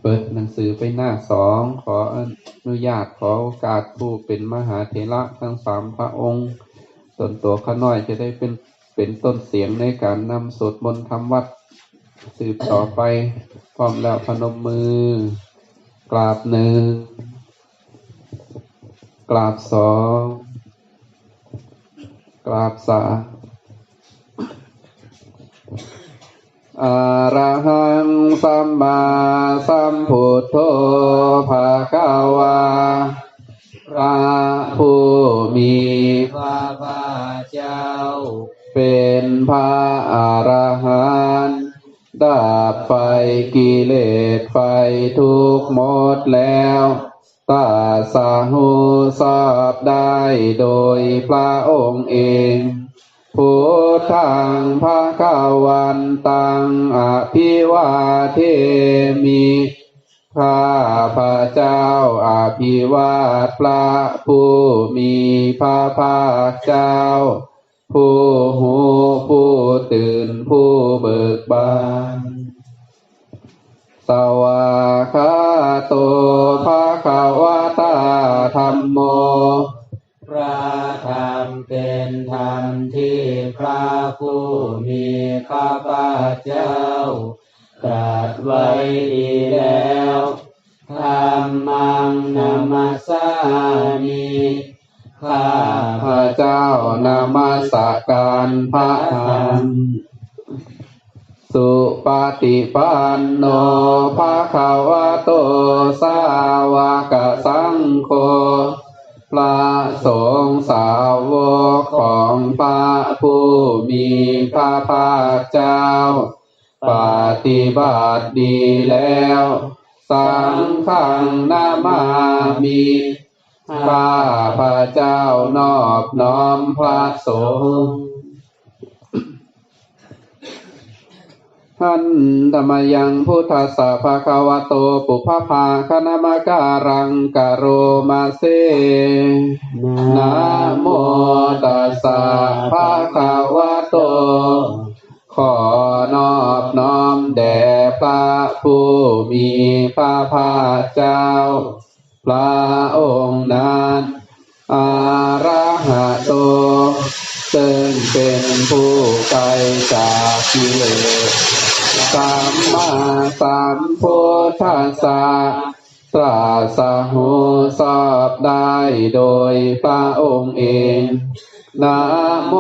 เปิดหนังสือไปหน้า2ขออนุญาตขอโอกาสผู้เป็นมหาเถระทั้ง3พระองค์ส่วนตัวข้าน้อยจะได้เป็นต้นเสียงในการนำสวดมนต์ทำวัดสืบต่อไปพร้อมแล้วพนมมือกราบ1กราบ2กราบ3อะระหังสัมมาสัมพุทโธภะคะวาพระผู้มีพระภาคเจ้าเป็นพระอรหันต์ดับไฟกิเลสไฟทุกข์หมดแล้วตรัสรู้ชอบได้โดยพระองค์เองพุทธังภคะวันตังอภิวาเทมิข้าพระเจ้าอภิวาทพระผู้มีพระภาคเจ้าผู้หูผู้ตื่นผู้เบิกบานสวากขาโตภคะวะตาธัมโมพระธรรมเป็นธรรมที่พระผู้มีพระภาคเจ้าตรัสไว้ดีแล้วธัมมังนัมมัสสามิข้าพระเจ้านมัสการพระธรรมสุปฏิปันโนภะคะวะโตสาวกสังโฆพระสงฆ์สาวกของพระผู้มีพระภาคเจ้าปฏิบัติดีแล้วสังฆังนามามิข้าพระเจ้านอบน้อมพระสงฆ์หันธรรมยังพุทธัสสะภะคะวะโตปุพพภาคณมการังกะโรมาเสนะโมตัสสะภะคะวะโตขอนอบน้อมแด่พระผู้มีพระภาคเจ้าพระองค์นั้นอะระหะโตซึ่งเป็นผู้ไกลจากกิเลสสัมมาสัมพุทธัสสะตรัสรู้ชอบได้โดยพระองค์เองนะโม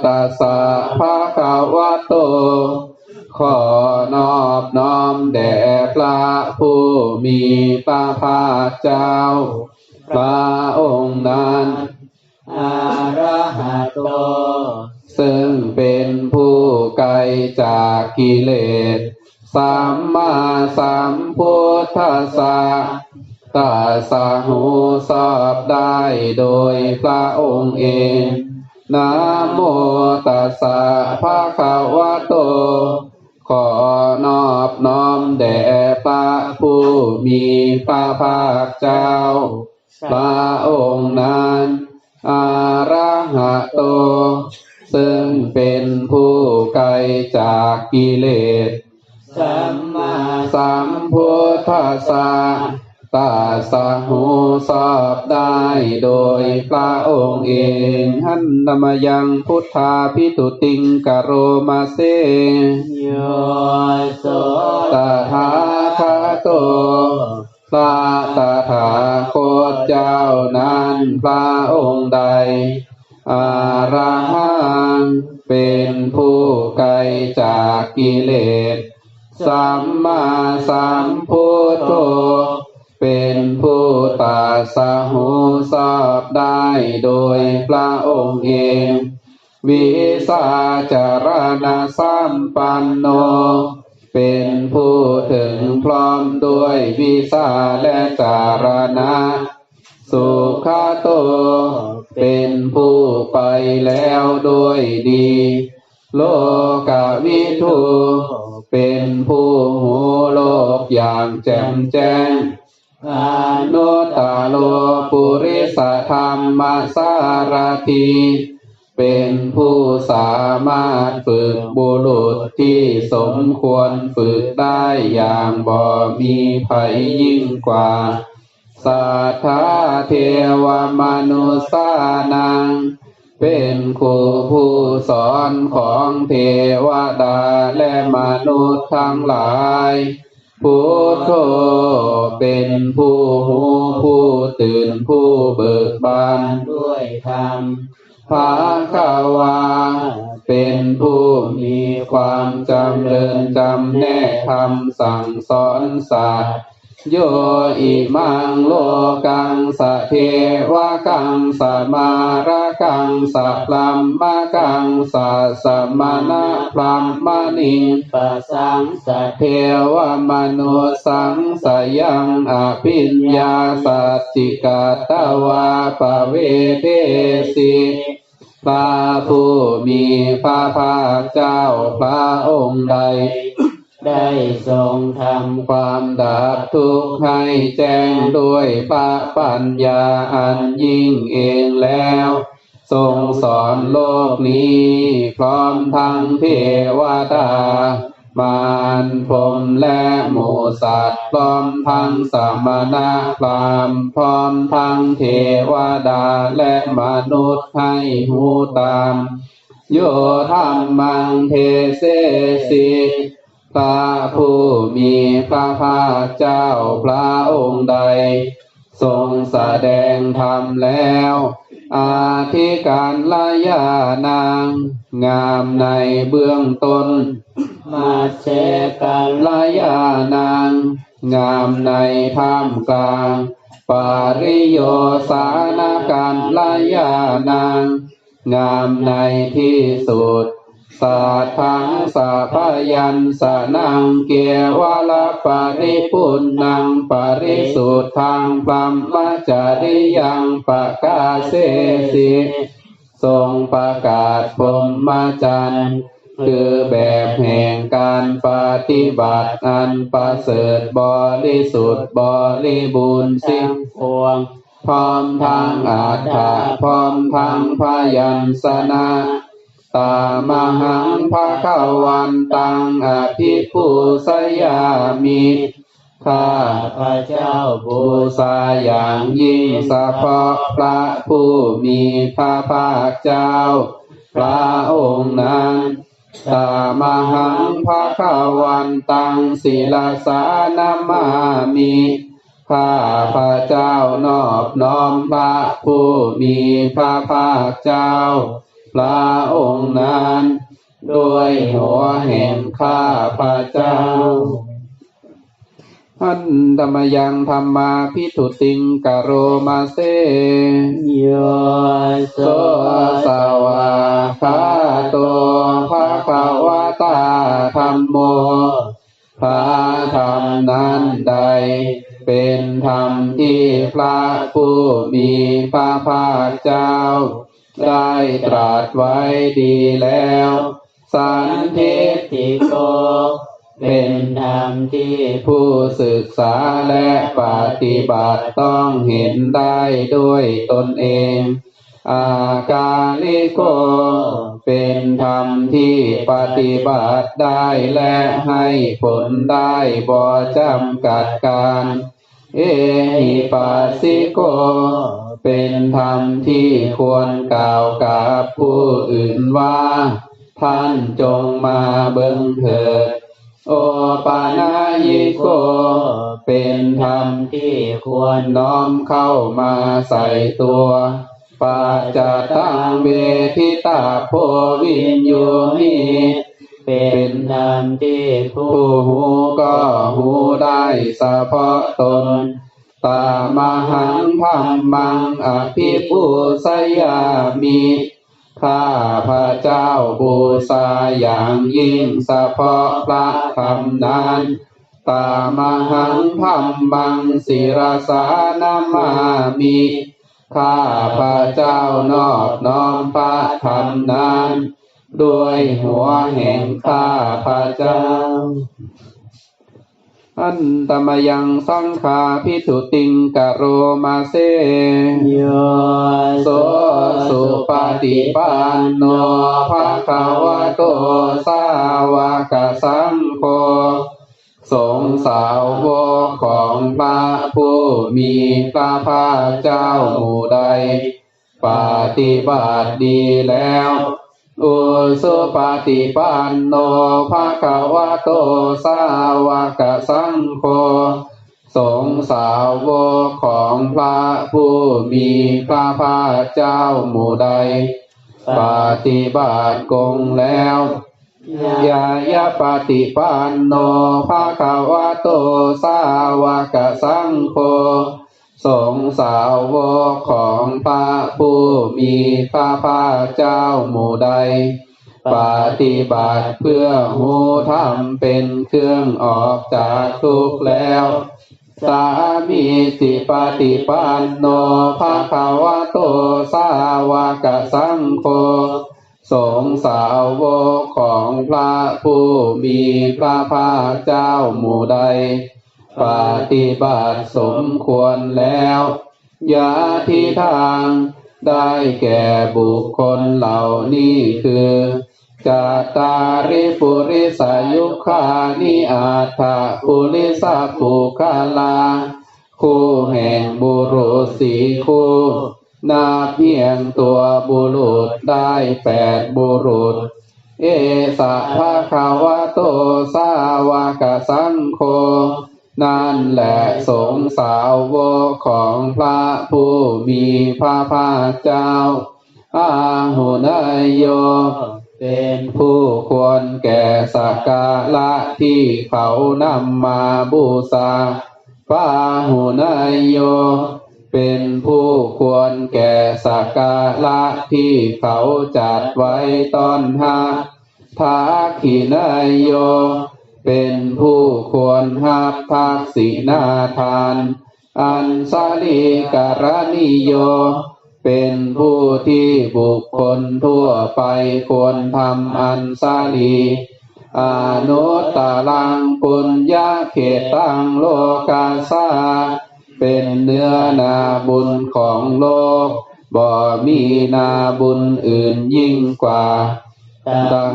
ตัสสะภะคะวะโตขอนอบน้อมแด่พระผู้มีพระภาคเจ้าพระองค์นั้นอะระหะโตซึ่งเป็นผู้ไกลจากกิเลสสัมมาสัมพุทธัสสะตรัสรู้ชอบได้โดยพระองค์เองนะโมตัสสะภะคะวะโตขอนอบน้อมแด่พระผู้มีพระภาคเจ้าพระองค์นั้นอะระหะโตซึ่งเป็นผู้ไกลจากกิเลสสัมมาสัมพุทธัสสะตรัสรู้ชอบได้โดยพระองค์เองหันธรรมยังพุทธาภิตุติงกะโรมาเสโยโสตถาคโตพระตถาคตเจ้านั้นพระองค์ใดอรหังเป็นผู้ไกลจากกิเลสสัมมาสัมพุทโธเป็นผู้ตรัสรู้ชอบได้โดยพระองค์เองวิสาจารณสัมปันโนเป็นผู้ถึงพร้อมด้วยวิสาและจารณะสุขโตเป็นผู้ไปแล้วด้วยดีโลกวิทูเป็นผู้หูโลกอย่างแจ่มแจ้งอนุตตโลปุริสธรรมสารถี เป็นผู้สามารถฝึกบุรุษที่สมควรฝึกได้อย่างบ่มีภัยยิ่งกว่าสัทธาเทวมนุษสานังเป็นครูผู้สอนของเทวดาและมนุษย์ทั้งหลายพุทโธเป็นผู้หูผู้ตื่นผู้เบิกบานด้วยธรรมภควาเป็นผู้มีความจำเริญจำแนกคำสั่งสอนสัตว์โยอิมังโลกังสะเทวะกังสะมาระกังสะพลัมมะกังสะสะมานะพลัมมณิปัสสังสะเทวมนุสังสยังอภิญญาสัจจิกาตวาปเวเทสิพระผู้มีพระภาคเจ้าพระองค์ใดได้ทรงทำความดับทุกข์ให้แจ้งด้วยพระปัญญาอันยิ่งเองแล้วทรงสอนโลกนี้พร้อมทั้งเทวดามารพรหมและหมู่สัตว์พร้อมทั้งสมณะพราหมณ์พร้อมทั้งเทวดาและมนุษย์ให้หูตามโยธัมมังเทเสสิพระผู้มีพระภาคเจ้าพระองค์ใดทรงแสดงธรรมแล้วอาธิการลายานางงามในเบื้องต้นมาเชการลายานางงามในท่ามกลางปาริโยสานาการลายานางงามในที่สุดสัทธังสัพพยัญสนังเกวลปริปุณังปริสุทธังปัมมจาริยังปะกาเสสิทรงประกาศพรหมจรรย์คือแบบแห่งการปฏิบัติอันประเสริฐบริสุทธิ์บริบูรณ์สิ้นปวงพร้อมทั้งอัฏฐะพร้อมทั้งพยัญชนะตามหังภคะวันตังอภิปูชยามิข้าพระเจ้าบูชาอย่างยิ่งเฉพาะพระผู้มีพระภาคเจ้าพระองค์นั้นตามหังภคะวันตังศิลสานามามิข้าพระเจ้านอบน้อมพระผู้มีพระภาคเจ้าพระองค์นั้นด้วยหัวแห่งข้าพระเจ้าอันธรรมยังธรรมาพิทุติงกโรมาเสโยโสสวาคาโตภะคะวะตาธัมโมพระธรรมนั้นใดเป็นธรรมที่พระผู้มีพระภาคเจ้าได้ตรัสไว้ดีแล้วสันทิฏฐิโกเป็นธรรมที่ผู้ศึกษาและปฏิบัติต้องเห็นได้ด้วยตนเองอากาลิโกเป็นธรรมที่ปฏิบัติได้และให้ผลได้บ่จำกัดการเอหิปัสสิโกเป็นธรรมที่ควรกล่าวกับผู้อื่นว่าท่านจงมาเบิ่งเถิดโอปานายิโกเป็นธรรมที่ควรน้อมเข้ามาใส่ตัวปัจจตังเวทิตาโพวิญโยหิเป็นธรรมที่ผู้หูก็หูได้เฉพาะตนตามหังพัมมังอภิปูชยามิข้าพระเจ้าบูชาอย่างยิ่งเฉพาะพระธรรมนั้นตามหังพัมมังศิรสานามามิข้าพระเจ้านอบน้อมพระธรรมนั้นด้วยหัวแห่งข้าพระเจ้า อันตมยังสังฆาภิทุติงกโรมาเซโยโสสุปฏิปันโนภะคะวะโตสาวกสังโฆสงฆ์สาวกของพระผู้มีพระภาคเจ้าหมู่ใดปฏิบัติดีแล้วอุสุปฏิปันโนภะคะวะโตสาวกสังโฆสงฆ์สาวกของพระผู้มีพระภาคเจ้าหมู่ใดปฏิบัติกงแล้วยายาปฏิปันโนภะคะวะโตสาวกสังโฆสงฆ์สาวกของพระผู้มีพระภาคเจ้าหมู่ใดปฏิบัติเพื่อหูธรรมเป็นเครื่องออกจากทุกข์แล้วสามีจิปฏิปันโนภะคะวะโตสาวกสังโฆสงฆ์สาวกของพระผู้มีพระภาคเจ้าหมู่ใดปฏิบัติสมควรแล้วยาทิทางได้แก่บุคคลเหล่านี้คือจาตาริปุริสายุคานิอาถาปุริสาภูคาลาคู่แห่งบุรุษสี่คู่นับเพียงตัวบุรุษได้8บุรุษเอสะภะคะวะโตสาวกสังโฆนั่นแหละสงฆ์สาวกของพระผู้มีพระภาคเจ้าอาหุนายโยเป็นผู้ควรแก่สักการะที่เขานำมาบูชาปาหุนายโยเป็นผู้ควรแก่สักการะที่เขาจัดไว้ต้อนรับทาขินายโยเป็นผู้ควรรับทักษิณาทานอันสาลีการณิโยเป็นผู้ที่บุคคลทั่วไปควรทำอันสาลีอนุตตรังปุญญาเขตังโลกาสาเป็นเนื้อนาบุญของโลกบ่มีนาบุญอื่นยิ่งกว่าตัม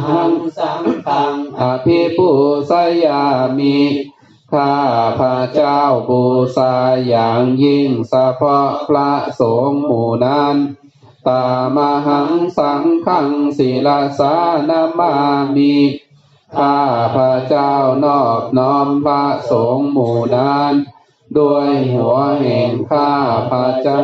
หังสังฆังอภิปูชยามิข้าพระเจ้าบูชาอย่างยิ่งเฉพาะพระสงฆ์หมู่นั้นตามหังสังฆังศิลาสานามามิข้าพระเจ้านอบน้อมพระสงฆ์หมู่นั้นด้วยหัวแห่งข้าพระเจ้า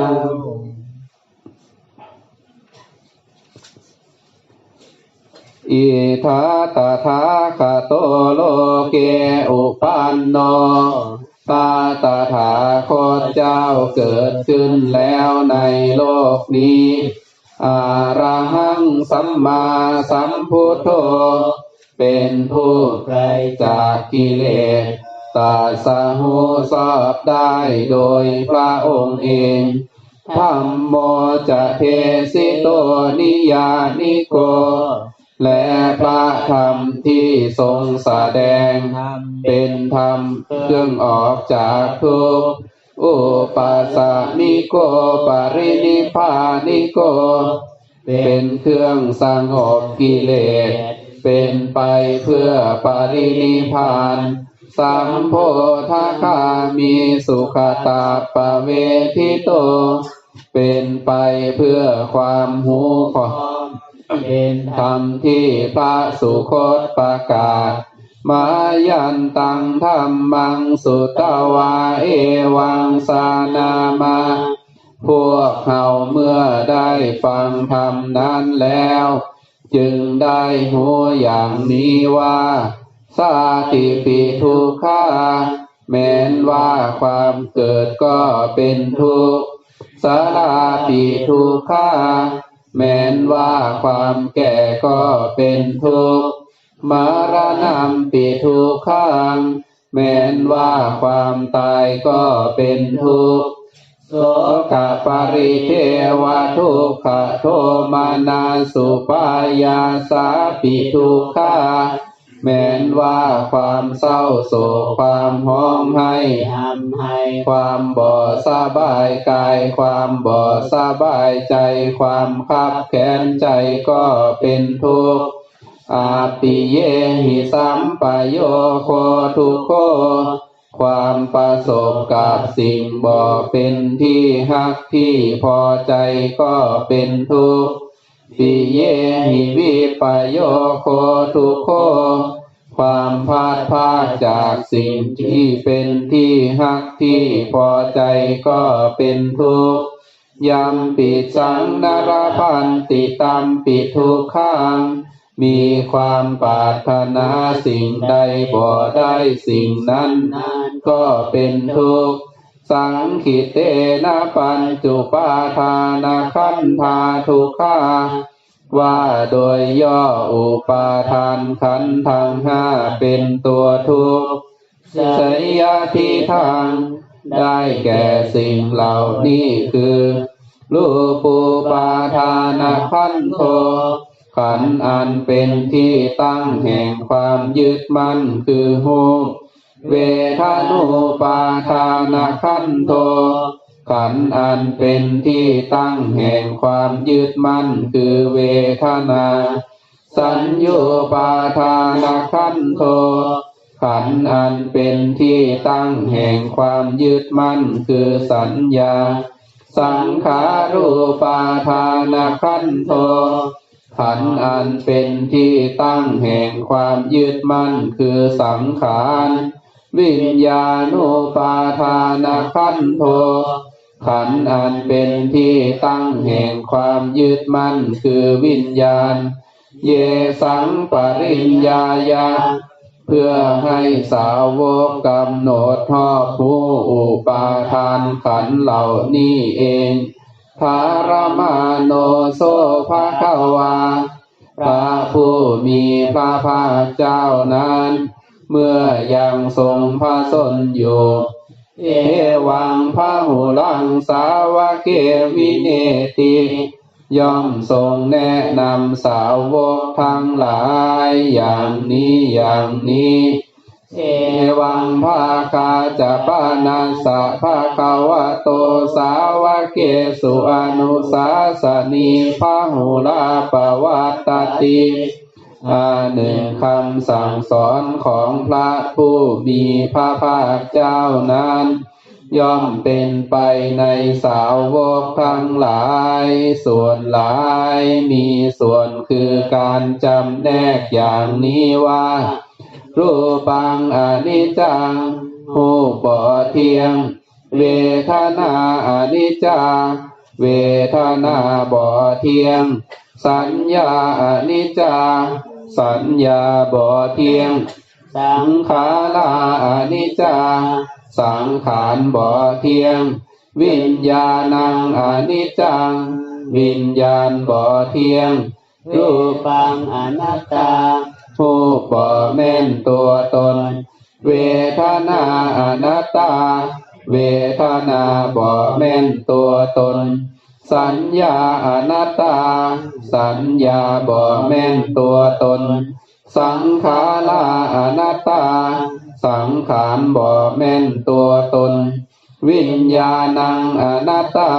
อิทาตถาคโตโลเกอุปันโนตถาคตเจ้าเกิดขึ้นแล้วในโลกนี้อะระหังสัมมาสัมพุทโธเป็นผู้ไกลจากกิเลสตรัสรู้ชอบได้โดยพระองค์เองธัมโมจะเทสิโตนิยานิโกและพระธรรมที่ทรงแสดงเป็นธรรมเครื่องออกจากทุกข์อุปัสสนิโกปรินิพพานิโกเป็นเครื่องสงบกิเลสเป็นไปเพื่อปรินิพพานสัมโพธคามีสุขตาปเวทิโตเป็นไปเพื่อความหูความเป็นธรรมที่พระสุคตประกาศมายันตังธรรมังสุตวาเอวังสานามาพวกเขาเมื่อได้ฟังธรรมนั้นแล้วจึงได้หูอย่างนี้ว่าสาติปิทุกขาแม้นว่าความเกิดก็เป็นทุกข์สาราปิทุกขาแม้นว่าความแก่ก็เป็นทุกข์มรณะปิทุกขังแม้นว่าความตายก็เป็นทุกข์โสกปริเทวทุกขโทมานาสุปายาสาปิทุกขา แม้นว่าความเศร้าโศกความห้องไห้ความบ่สบายกายความบ่สบายใจความคับแค้นใจก็เป็นทุกข์อาปิเยหิสัมปโยโคทุกโขความประสบกับสิ่งบ่เป็นที่ฮักที่พอใจก็เป็นทุกข์ปิเยหิวิปโยโคทุกโขความพลาดพลาดจากสิ่งที่เป็นที่ฮักที่พอใจก็เป็นทุกข์ยัมปิสังนรพันติตัมปิทุกขังมีความปรารถนาสิ่งใดบ่ได้สิ่งนั้นก็เป็นทุกข์สังขิเตนะปัญจุปาทานขันธาทุกขาว่าโดยย่ออุปาทานขันธ์ทั้งห้าเป็นตัวทุกข์สยทิทางได้แก่สิ่งเหล่านี้คือรูปูปาทานขันโธขันธ์อันเป็นที่ตั้งแห่งความยึดมั่นคือหูเวทานุปาทานขันโธขันธ์อันเป็นที่ตั้งแห่งความยึดมั่นคือเวทนาสัญญูปาทานขันโธขันธ์อันเป็นที่ตั้งแห่งความยึดมั่นคือสัญญาสังขารูปาทานขันโธขันธ์อันเป็นที่ตั้งแห่งความยึดมั่นคือสังขารวิญญาณุปาทานขันโธขันธ์อันเป็นที่ตั้งแห่งความยึดมั่นคือวิญญาณเยสังปริญญาญาเพื่อให้สาวกกำหนดชอบผู้อุปาทานขันธ์เหล่านี้เองภารมาโนโสภควาพระผู้มีพระภาคเจ้านั้นเมื่อยังทรงพระชนอยู่เอวังพหุลังสาวเกวิเนติย่อมทรงแนะนำสาวกทั้งหลายอย่างนี้อย่างนี้เอวังภาคาจะปานัสสะภะคะวะโตสาวเกสุอนุสาสนีพหุลาปวัตติหนึ่งคำสั่งสอนของพระผู้มีพระภาคเจ้านั้นย่อมเป็นไปในสาวกทั้งหลายส่วนหลายมีส่วนคือการจำแนกอย่างนี้ว่ารูปังอนิจจังรูปบ่เที่ยงเวทนาอนิจจาเวทนาบ่เที่ยงสัญญาอนิจจาสัญญาบ่เที่ยงสังขาราอนิจจาสังขารบ่เที่ยงวิญญาณังอนิจจังวิญญาณบ่เที่ยงรูปังอนัตตารูปบ่แม่นตัวตนเวทนาอนัตตาเวทนาบ่แม่นตัวตนสัญญาอนัตตาสัญญาบ่แม่นตัวตนสังขาราอนัตตาสังขารบ่แม่นตัวตนวิญญาณังอนัตตา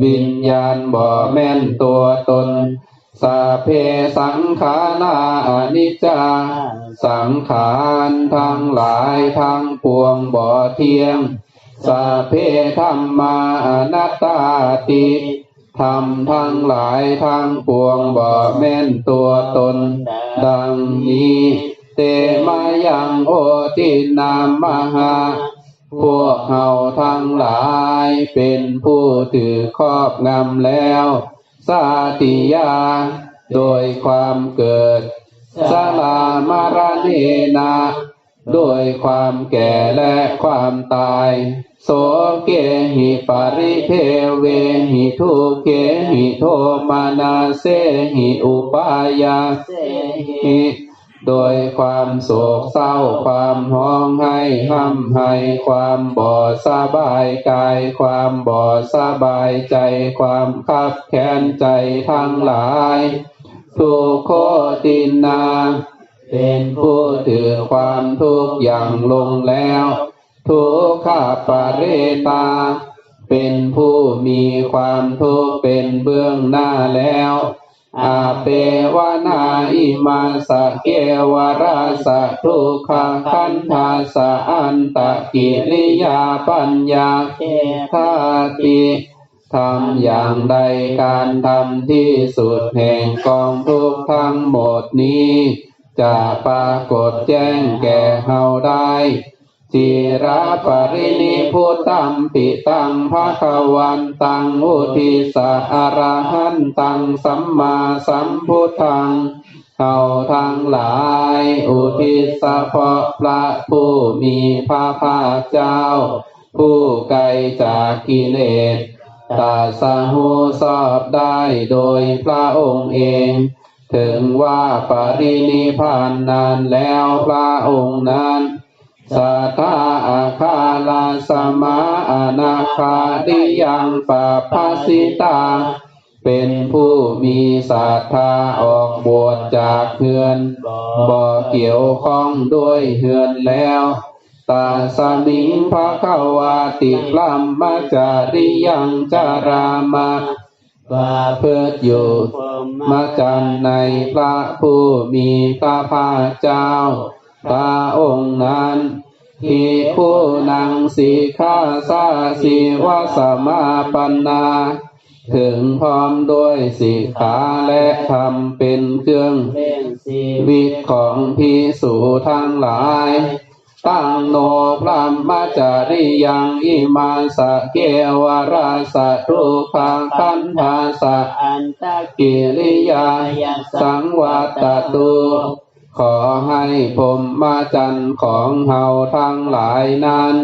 วิญญาณบ่แม่นตัวตนสัพเพสังขาราอนิจจาสังขารทั้งหลายทั้งปวงบ่เที่ยงสัพเพธัมมาอนัตตาติธรรมทั้งหลายทั้งปวงบ่แม่นตัวตนดังนี้เตมายังโอทินามหาพวกเฮาทั้งหลายเป็นผู้ถือครอบงำแล้วสาติยาโดยความเกิดสลามารเนนะโดยความแก่และความตายโสเกหิปริเทเวหิทุเกหิโทมานาเสหิอุปายาเสหิโดยความโศกเศร้าความห้องไห้ห้ำไห้ความบ่สบายกายความบ่สบายใจความคับแค้นใจทั้งหลายทุกโขตินา เป็นผู้ถือความทุกข์อย่างลงแล้วทุกขปริตาเป็นผู้มีความทุกข์เป็นเบื้องหน้าแล้วอาเปวนาอิมาสะเกวราสะทุกขคันธาสะอันตะกิริยาปัญญาเอทาติทำอย่างใดการทำที่สุดแห่งกองทุกข์ทั้งหมดนี้จะปรากฏแจ้งแก่เฮาได้จิระปรินิพุตัมปิตังภคะวันตังอุทิสะอรหันตังสัมมาสัมพุทธังเขาทั้งหลายอุทิศเพราะพระผู้มีพระภาคเจ้าผู้ไกลจากกิเลสตรัสรู้ชอบได้โดยพระองค์เองถึงว่าปรินิพพานนานแล้วพระองค์นั้นสัทธาอาคาลาสมาอนาคาดิยังปัปภสิตาเป็นผู้มีศรัทธาออกบวชจากเฮือนบ่เกี่ยวข้องด้วยเฮือนแล้วตาสมิงภควาติพลัมมจาริยังจารามะว่าเพื่ออยู่มาจันในพระผู้มีพระภาคเจ้าพระองค์นั้นภิกขุนังสิกขาสาสิวะสมาปันนาถึงพร้อมด้วยสิกขาและธรรมเป็นเครื่องชีวิตของภิกษุทั้งหลายตั้งโนพระมจาริยังอิมาสะเกวราสะทุกขังคันธาสะอันตะกิริยาสังวัตตุขอให้พรหมจรรย์ของเฮาทั้งหลายนั้น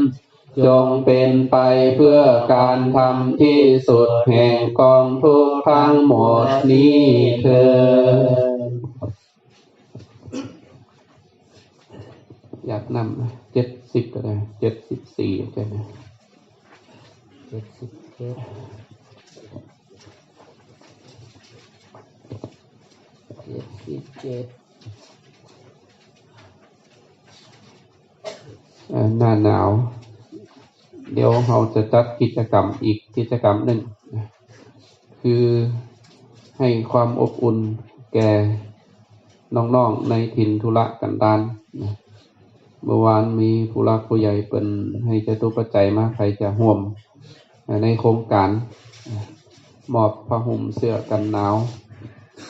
จงเป็นไปเพื่อการทำที่สุดแห่งกองทุกข์ทั้งหมดนี้เถิดอยากนำ70ก็ได้74ใช่ไหม77หน้าหนาวเดี๋ยวเราจะจัดกิจกรรมอีกกิจกรรมหนึ่งคือให้ความอบอุ่นแก่น้องๆในถิ่นธุระกันดารเมื่อวานมีผู้รักผู้ใหญ่เป็นให้จตุปัจจัยมาใครจะร่วมในโครงการมอบผ้าห่มเสื้อกันหนาว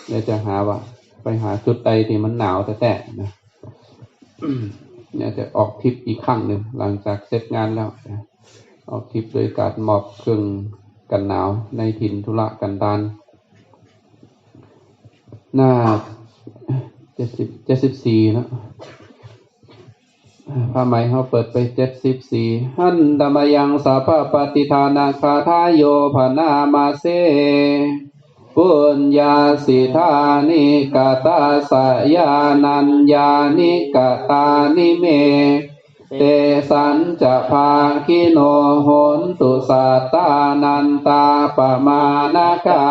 เดี๋ยวจะหาว่าไปหาจุดใดที่มันหนาวแต่นะเนี่ยจะออกทริปอีกครั้งหนึ่งหลังจากเสร็จงานแล้วออกทริปโดยการมอบเครื่องกันหนาวในถิ่นธุระกันดารหน้า74นะผ้าไหมเขาเปิดไป74หันดามยังสัพพปฏิทานาคาทายโยภนามาเสปุญญาสิทานิกตาสยานัญญานิกตานิเมเตสัญจะภาคิโนโหนตุสัตตานันตาปมานาคา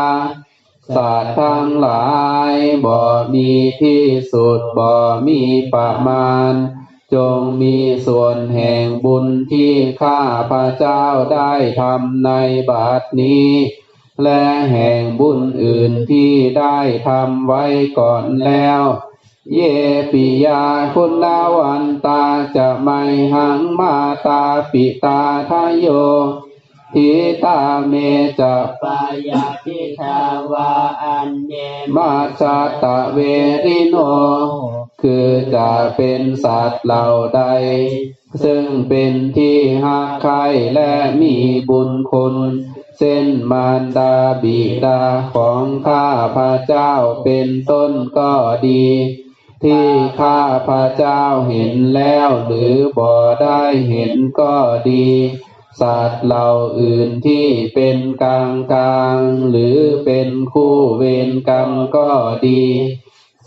สัตว์ทั้งหลายบ่มีที่สุดบ่มีประมาณจงมีส่วนแห่งบุญที่ข้าพระเจ้าได้ทำในบัดนี้และแห่งบุญอื่นที่ได้ทำไว้ก่อนแล้วเยปิยาคุณาวันตาจะไมหังมาตาปิตาทายโยทิตาเมจะปายาทิทาวาอันเยมาชาตะเวริโนคือจะเป็นสัตว์เหล่าใดซึ่งเป็นที่ฮักใคร่และมีบุญคุณเช่นมารดาบิดาของข้าพระเจ้าเป็นต้นก็ดีที่ข้าพระเจ้าเห็นแล้วหรือบ่ได้เห็นก็ดีสัตว์เหล่าอื่นที่เป็นกลางหรือเป็นคู่เวรกรรมก็ดี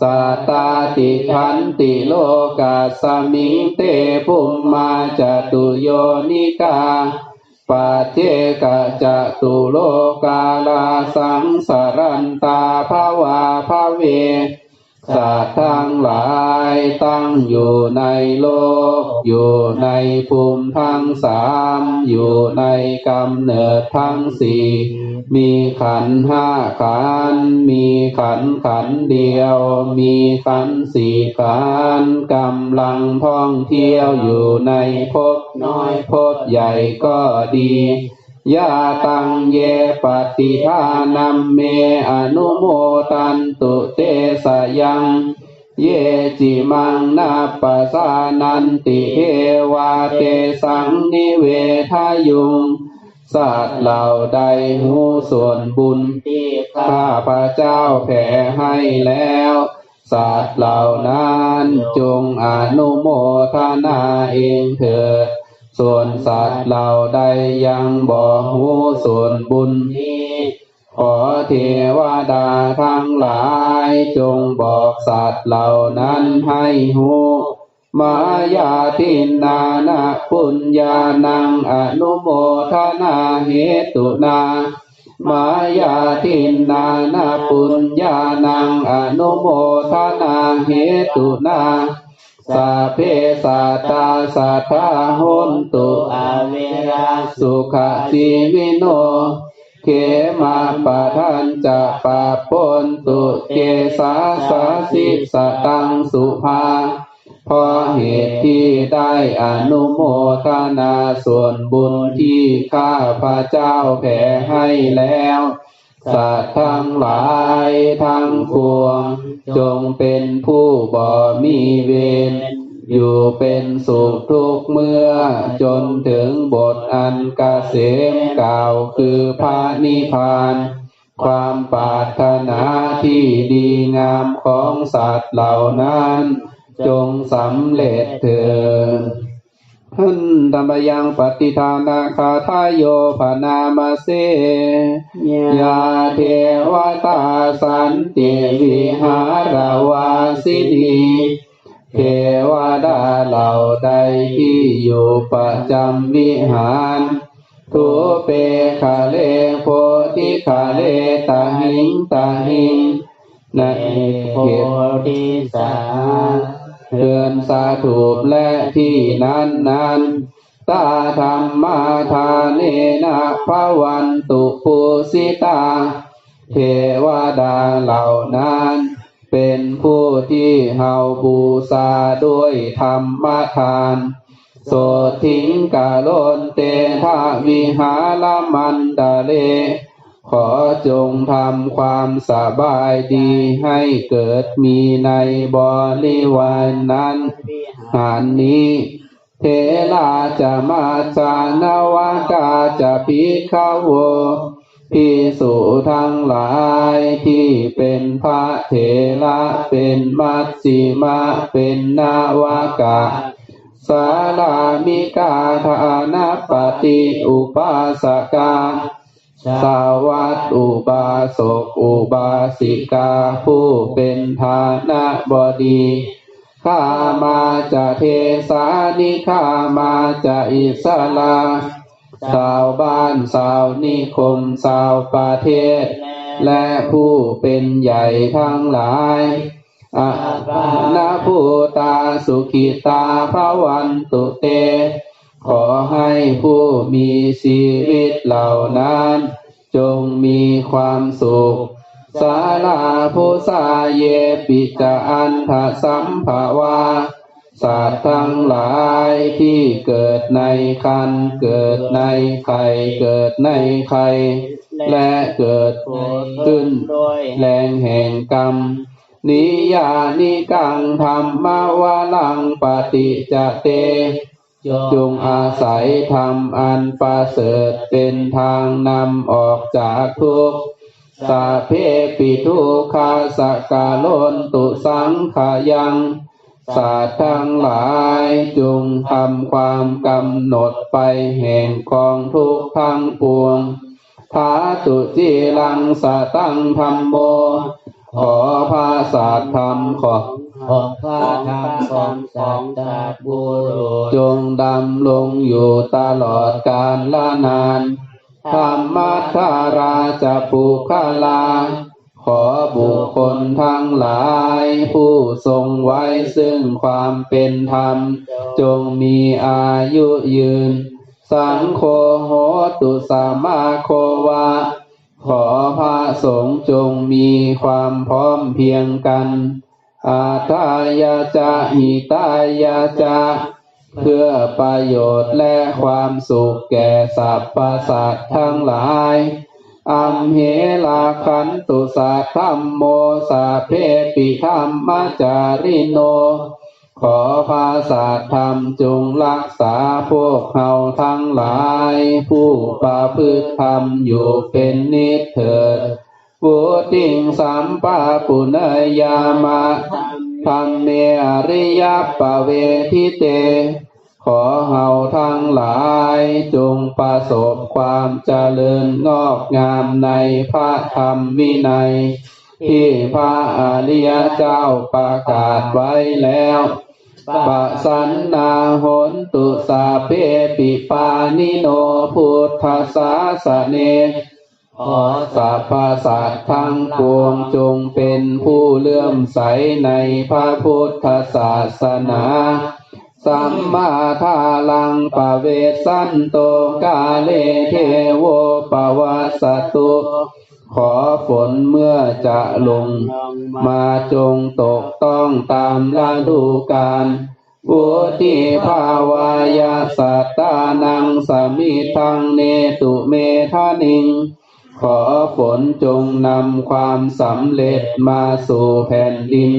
สัตตาติขันติโลกาสมิงเตภุมมาจตุโยนิกาปัจเจกจตุโลกาลาสังสารันตาภวาภเวสัตว์ทั้งหลาย ตั้งอยู่ในโลกอยู่ในภูมิทั้งสามอยู่ในกำเนิดทั้งสี่มีขันธ์ห้าขันธ์มีขันธ์เดียวมีขันธ์สี่ขันธ์กำลังท่องเที่ยวอยู่ในภพน้อยภพใหญ่ก็ดียาตังเยปฏิทานัมเมอนุโมตันตุเตสยังเยจิมังนาปัสสานันติเทวาเตสังนิเวทายุงสัตว์เหล่าใดหูส่วนบุญที่ข้าพระเจ้าแผ่ให้แล้วสัตว์เหล่านั้นจงอนุโมทนาเองเถิดส่วนสัตว์เหล่าใดยังบ่หูส่วนบุญนี้ขอเทวดาทั้งหลายจงบอกสัตว์เหล่านั้นให้หูมายาทินนานะปุญญานังอนุโมทนาเหตุนามายาทินนานะปุญญานังอนุโมทนาเหตุนาสัพเพสัตตาสัทธาโหนตุอเวราสุขชีวิโนเขมาปะทันจะปะปนตุเกสาสาสิสตังสุภาเพราะเหตุที่ได้อนุโมทนาส่วนบุญที่ข้าพระเจ้าแผ่ให้แล้วสัตว์ทั้งหลายทั้งปวงจงเป็นผู้บ่มีเวรอยู่เป็นสุขทุกเมื่อจนถึงบทอันเกษมกล่าวคือพระนิพพานความปรารถนาที่ดีงามของสัตว์เหล่านั้นจงสำเร็จเถิดหันธรรมยังปฏิทานาคาทายโยภนามาเสยาเทวตาสันติวิหารวาสินีเทวดาเหล่าใดที่อยู่ประจำวิหารทุเปคะเลโพธิคะเลตาหิงในโพธิสัตว์เดินสาธุและที่นั้นตาธรรมาทาเนนะภวันตุปุสิตาเทวดาเหล่านั้นเป็นผู้ที่เฮาบูชาด้วยธรรมทานโสทิงกาโลนเตทะวิหารมันดาเลขอจงทำความสบายดีให้เกิดมีในบริวารนั้นหานนี้เทลาจะมาจานาวากาจะภิกขโวภิกษุทั้งหลายที่เป็นพระเถระเป็นมัชฌิมาเป็นนาวากาสาลามิกาทานาปฏิอุปาสกาสาวัตอุบาสกอุบาสิกาผู้เป็นฐานะบดีข้ามาจะเทสานิข้ามาจะอิสลาชาวบ้านชาวนิคมชาวประเทศและผู้เป็นใหญ่ทั้งหลายอานาภูตาสุขิตาภวันตุเตขอให้ผู้มีชีวิตเหล่านั้นจงมีความสุขสาลาภูสาเยปิจาอันทสัมภวาสัตว์ทั้งหลายที่เกิดในครรภ์เกิดในไข่เกิดในไข่และเกิดขึ้นด้วยแรงแห่งกรรมนิยานิกังธรรมวาลังปฏิจเตจงอาศัยธรรมอันประเสริฐเป็นทางนำออกจากทุกข์สัพเพปิทุกขาสกาโลนตุสังขายังสัตว์ทั้งหลายจงทำความกำหนดไปแห่งกองทุกข์ทั้งปวงทาตุจิลังสตังธัมโมขอพระสัทธรรมของพระธรรมของสัตว์บุรุษจงดำลงอยู่ตลอดกาลละนานธรรมัทธาราจะปุคลาข ขอบุคคลทั้งหลายผู้ทรงไว้ซึ่งความเป็นธรรมจงมีอายุยืนสังโฆโหตุสัมมาโควะขอพระสงฆ์จงมีความพร้อมเพรียงกันอาทายาจะหิตายาจะเพื่อประโยชน์และความสุขแก่สรรพสัตว์ทั้งหลายอัมเหลาคันตุสัทธัมโมสัพเพปิธัมมจาริโนขอพระสัทธรรมจงรักษาพวกเราทั้งหลายผู้ประพฤติธรรมอยู่เป็นนิจเถิดปุติงสัมปะปุเนยามะธัมเมอริยปเวทิเตขอเฮาทั้งหลายจงประสบความเจริญงอกงามในพระธรรมวินัยที่พระอริยเจ้าประกาศไว้แล้วปะสันนาโหนตุสาเพปิปานิโนพุทธศาสเนขอสรรพสัตว์ทั้งปวงจงเป็นผู้เลื่อมใสในพระพุทธศาสนาสัมมาทาลังปะเวสันโตกาเลเทโวปวัสสตุขอฝนเมื่อจะลงมาจงตกต้องตามฤดูกาลวุติภาวายาสัตตานังสมิทังเนตุเมธานิงขอฝนจงนำความสำเร็จมาสู่แผ่นดิน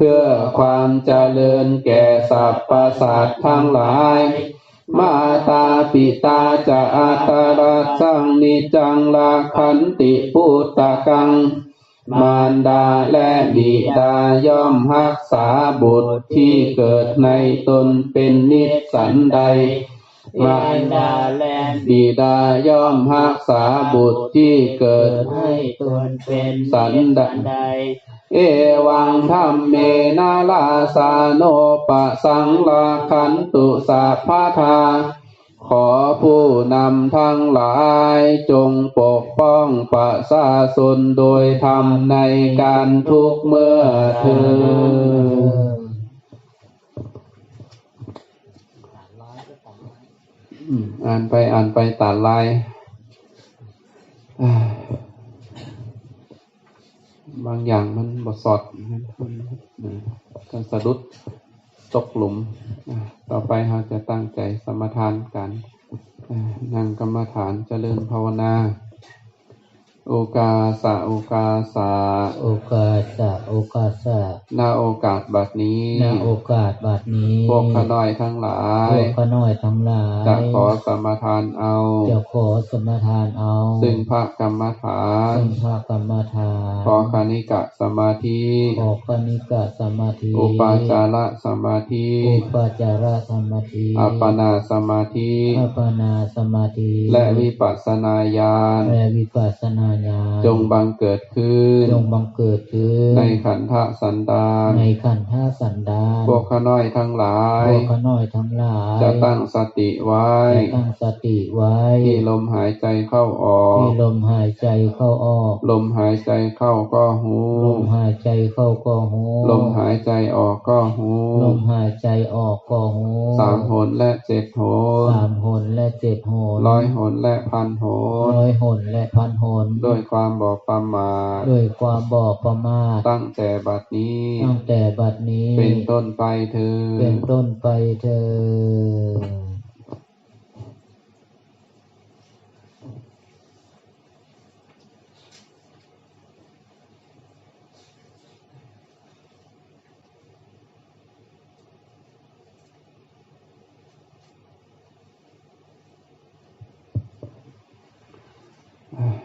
เพื่อความเจริญแก่สรรพสัตว์ทั้งหลายมาตาปิตาจะอัตระสังนิจังลาคันติพุตตะกังมารดาและบิดาย่อมรักษาบุตรที่เกิดในตนเป็นนิจฉันใดมารดาและบิดาย่อมรักษาบุตรที่เกิดให้ตนเป็นสันใดเอวังธัมเมนาลาสาโนปะสังลาคันตุสัพพทาขอผู้นำทั้งหลายจงปกป้องประชาชนโดยธรรมในการทุกเมื่อเถิดอ่านไปตัดลายบางอย่างมันบสอดกันสะดุดตกหลุมต่อไปเราจะตั้งใจสมทานกันนั่งกรรมฐานเจริญภาวนาโอกาสะโอกาสะโอกาสะโอกาสะณโอกาสบัดนี้ณโอกาสบัดนี้พวกข้าน้อยทั้งหลายพวกข้าน้อยทั้งหลายจะขอสมทานเอาจะขอสมทานเอาซึ่งพระกรรมฐานซึ่งพระกรรมฐานขอคณิกะสมาธิขอคณิกะสมาธิอุปาจารสมาธิอุปาจารสมาธิอัปปนาสมาธิอัปปนาสมาธิและวิปัสสนาญาณจงบังเกิดขึ้นในขันธสันดานพวกข้าน้อยทั้งหลายจะตั้งสติไว้ที่ลมหายใจเข้าออกลมหายใจเข้าก็หูลมหายใจเข้าก็หูลมหายใจออกก็หู3 หนและ 7 หน100 หนและ 1,000 หนด้วยความบ่ประมาทตั้งแต่บัดนี้เป็นต้นไปเถิด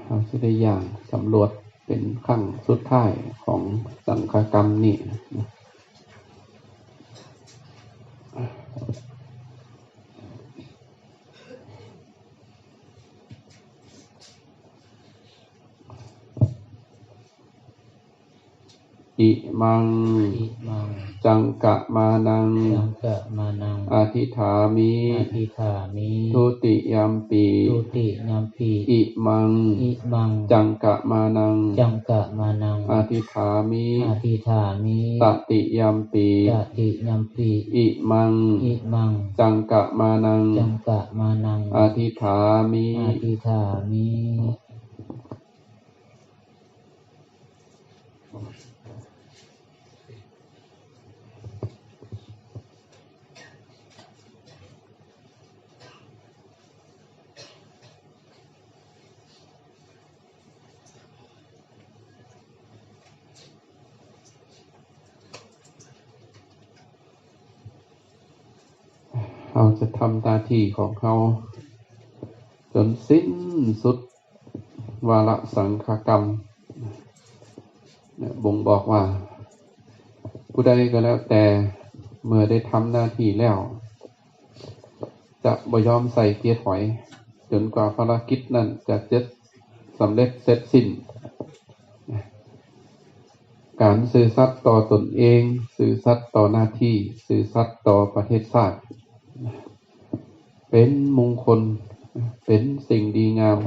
เราจะได้อย่างสำรวจเป็นขั้งสุดท้ายของสังฆกรรมนี่อิมัง จังกะมานัง จังกะมานัง อธิฐามิ อธิฐามิ ทุติยัมปี ทุติยัมปิ อิมัง อิมัง จังกะมานัง จังกะมานัง อธิฐามิ อธิฐามิ ตติยัมปี ตติยัมปิ อิมัง อิมัง จังกะมานัง จังกะมานัง อธิฐามิ อธิฐามิ เราจะทำหน้าที่ของเขาจนสิ้นสุดวาระสังฆกรรมบ่งบอกว่าผู้ใดก็แล้วแต่เมื่อได้ทำหน้าที่แล้ว จะบ่ยอมใส่เกียร์ถอยจนกว่าภารกิจนั้นจะสำเร็จเสร็จสิ้นการซื่อสัตย์ต่อตนเองซื่อสัตย์ต่อหน้าที่ซื่อสัตย์ต่อประเทศชาติเป็นมงคลเป็นสิ่งดีงาม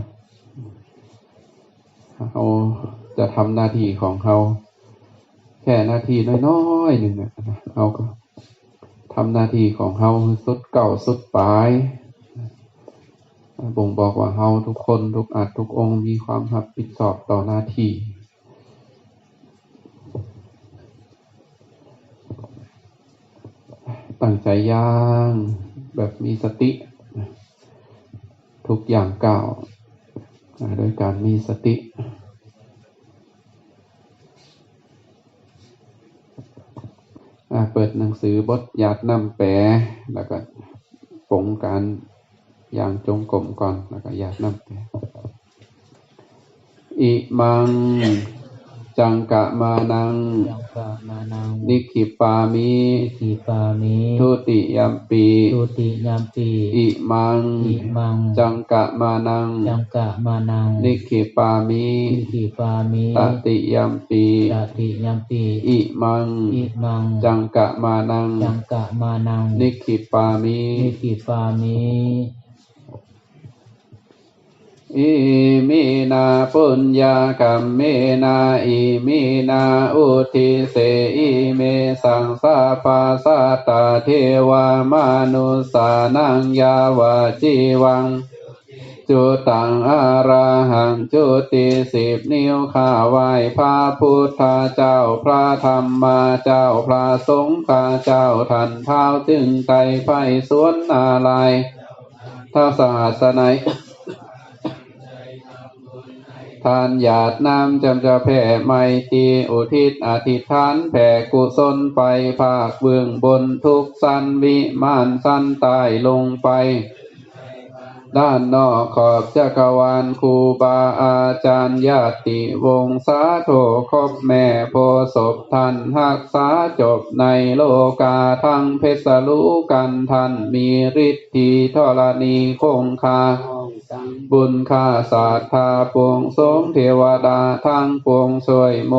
เราจะทำหน้าที่ของเขาแค่หน้าที่น้อยๆหนึ่งเราก็ทำหน้าที่ของเราสุดเก่าสุดปลายบ่งบอกว่าเราทุกคนทุกอาจทุกองค์มีความรับผิดชอบต่อหน้าที่ตั้งใจย่างแบบมีสติทุกอย่างก้าวโดยการมีสติเปิดหนังสือบทหยาดน้ำแปลแล้วก็ปรงการอย่างจงกรมก่อนแล้วก็หยาดน้ำแปลอิมังจังกะมานัง จังกะมานัง นิคิปามิ อิทิปามิ ทุติยัมปี ทุติยัมปิ อิมัง อิมัง จังกะมานัง จังกะมานัง นิคิปามิ อิทิปามิ ตติยัมปี ตติยัมปิ อิมัง อิมัง จังกะมานัง จังกะมานัง นิคิปามิ นิทิปามิ อิมินาปุญญากัมเมนาอิมินาอุทิเสอิเมสังสาปาสาตาเทวามนุสานังยาวาจีวังจุตังอาราหังจุติ10 นิ้วข้าไหว้พระพุทธเจ้าพระธรรมเจ้าพระสงฆ์ข้าเจ้าท่านเท้าจึงไตไพศวรนาลายท้าวศาสนัยทานหยาดน้ำจำจะแผ่ไมตรีอุทิศอธิษฐานแผ่กุศลไปภาคเบื้องบนทุกสันวิมานสันใต้ลงไปด้านนอกขอบจักรวาลครูบาอาจารย์ญาติวงศาโทคบแม่โพศพท่านรักษาจบในโลกาทั้งเพชรลูกันท่านมีฤทธิธรณีคงคาบุญค่าศาสธาปวงสงฆ์เทวดาทั้งปวงช่วยโม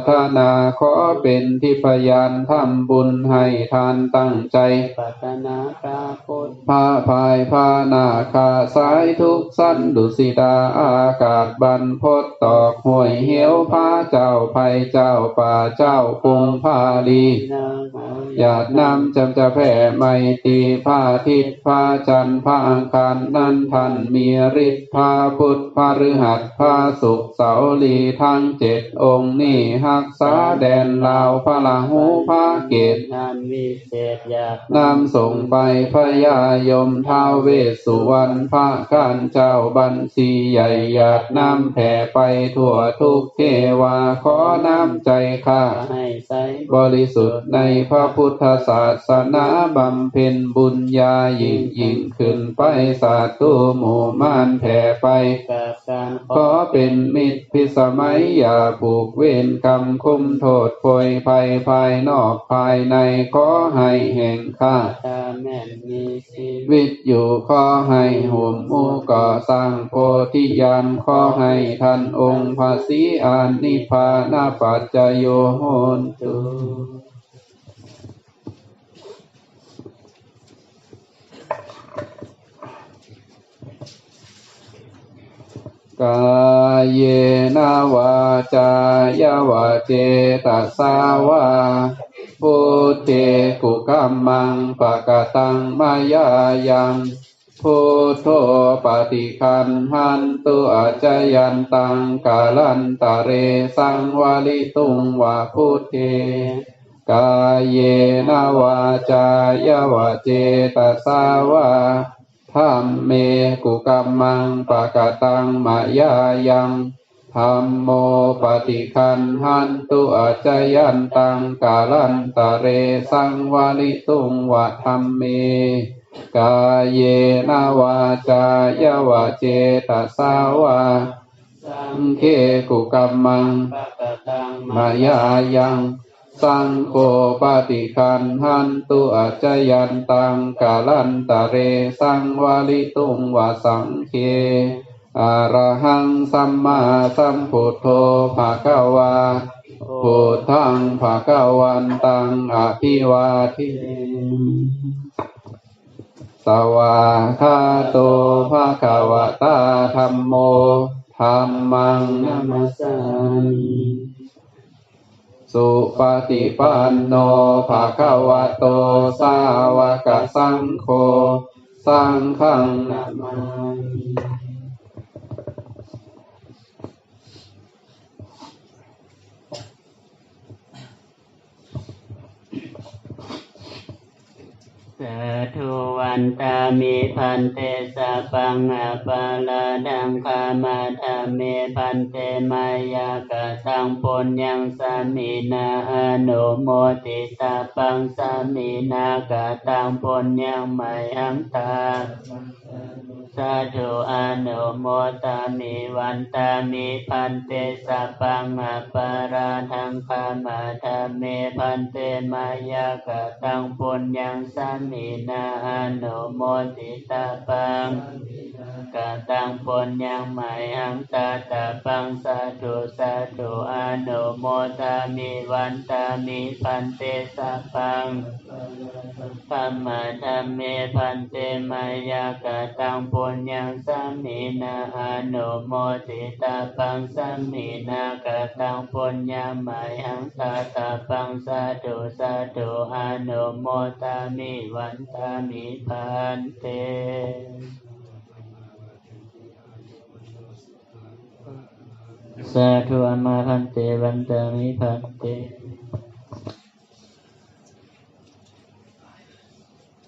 ทนาขอเป็นที่พยานทำบุญให้ทานตั้งใจปรารถนาพระพุทธพระภายพระนาคาสายทุกสั้นดุสิตาอากาศบรรพตตอกห้วยเหี่ยวพระเจ้าภัยเจ้าป่าเจ้าคงพาลีหยาดน้ำจำจะแผ่ไมตรีพระอาทิตย์พระจันทร์พระอังคารนั้นท่านมีฤทธิ์พระพุทธพระฤหัสพระศุกร์เสาร์ลีทั้ง7 องค์นี้รักษาแดนลาวพระราหูพระเกศวิเศษหยาดน้ำส่งไปพญายมท้าวเวสสุวรรณพระข้านเจ้าบัญชีใหญ่หยาดน้ำแผ่ไปทั่วทุกเทวาขอน้ำใจข้าให้ใสบริสุทธิ์ในพระพุทธศาสนาบำเพ็ญบุญญายิ่งขึ้นไปสาธุหมู่มานแผ่ไปขอเป็นมิตรพิสมัยอย่าผูกเวรกรรมคุ้มโทษโพยภัยภายนอกภายในขอให้แห่งข้ามีชีวิตอยู่ขอให้ห่มหมู่ก่อสร้างโพธิญาณขอให้ท่านองค์พระศรีอานนิพพานปัจจโยโหนตุ กายเยนะวาจายาวาเจตสาวาพุทเทกุกัมมังปะกะตังมายายังพุทโธปฏิคันหันตุอาจยันตังกาลันตะเรสังวาลิตุงวาพุทเทกายเยนะวาจายาวาเจตสาวาธัมเมกุกัมมังปะกะตังมายายังธัมโมปฏิคันหันตุอาจยันตังกาลันตะเรสังวาลิตุงวะธัมเมกายเยนะวาจายาวาเจตสาวาสังเคกุกัมมังปะกะตังมายายังสังโฆปฏิคันหันตุอาจยันตังกาลันตะเรสังวาลิตุงวะสังเคอะระหังสัมมาสัมพุทโธภะคะวาพุทธังภะคะวันตังอภิวาเทสวากขาโตภะคะวะตาธัมโมธัมมังนัมสสามิสุปฏิปันโนภะคะวะโตสาวกสังโฆสังฆังนะมามิสาธุวันตามิพันเตสัพพังอปาลาดังคามาธาเมพันเตมายากตังปุญญังสามินาอนุโมติตาปังสามินากตังปุญญังมัยหังตาสาธุอนุโมตามิวันตามิพันเตสัพพังอปาราทังคามาธาเมพันเตมายากตังปุญญังสามินาอนุโมติตาปังกตังปุญญังมัยหังตาตาปังสาธุสาธุอนุโมตามิวันตามิพันเตสัพพังธัมมาธัมเมพันเตมายากตังปุญญังสัมมินาอนุโมติตาปังสัมมินากตังปุญญังมัยหังตาตาปังสาธุสาธุอนุโมตามิวันตามิพันเตสาธุอามาพันเตวันตามิพันเต